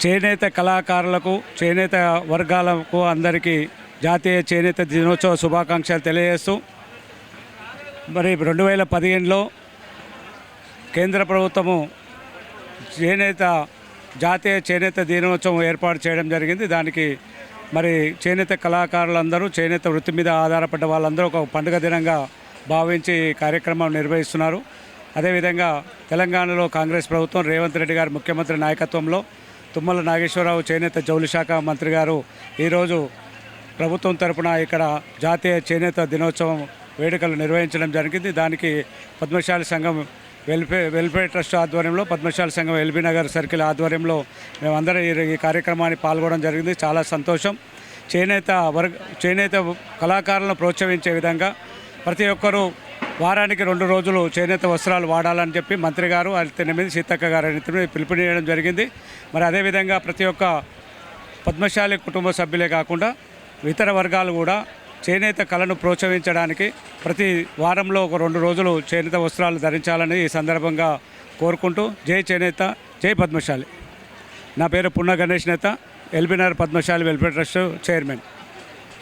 చేనేత కళాకారులకు చేనేత వర్గాలకు అందరికీ జాతీయ చేనేత దినోత్సవ శుభాకాంక్షలు తెలియజేస్తూ మరి 2015లో కేంద్ర ప్రభుత్వము జాతీయ చేనేత దినోత్సవం ఏర్పాటు చేయడం జరిగింది. దానికి మరి చేనేత కళాకారులందరూ చేనేత వృత్తి మీద ఆధారపడ్డ వాళ్ళందరూ ఒక పండుగ దినంగా భావించి కార్యక్రమం నిర్వహిస్తున్నారు. అదేవిధంగా తెలంగాణలో కాంగ్రెస్ ప్రభుత్వం రేవంత్ రెడ్డి గారు ముఖ్యమంత్రి నాయకత్వంలో తుమ్మల నాగేశ్వరరావు చేనేత జౌళి శాఖ మంత్రి గారు ఈరోజు ప్రభుత్వం తరపున ఇక్కడ జాతీయ చేనేత దినోత్సవం వేడుకలు నిర్వహించడం జరిగింది. దానికి పద్మశాలి సంఘం వెల్ఫేర్ ట్రస్ట్ ఆధ్వర్యంలో, పద్మశాలి సంఘం ఎల్బీ నగర్ సర్కిల్ ఆధ్వర్యంలో మేమందరం ఈ కార్యక్రమాన్ని పాల్గొనడం జరిగింది. చాలా సంతోషం. చేనేత కళాకారులను ప్రోత్సహించే విధంగా ప్రతి ఒక్కరూ వారానికి 2 రోజులు చేనేత వస్త్రాలు వాడాలని చెప్పి మంత్రి గారు అయితేనేమి సీతక్క గారు అయితేనేమి పిలుపునియడం జరిగింది. మరి అదేవిధంగా ప్రతి ఒక్క పద్మశాలి కుటుంబ సభ్యులే కాకుండా ఇతర వర్గాలు కూడా చేనేత కళను ప్రోత్సహించడానికి ప్రతి వారంలో ఒక 2 రోజులు చేనేత వస్త్రాలు ధరించాలని ఈ సందర్భంగా కోరుకుంటూ జై చేనేత, జై పద్మశాలి. నా పేరు పున్న గణేష్ నేత, LB Nagar Padmashali welfare trust chairman.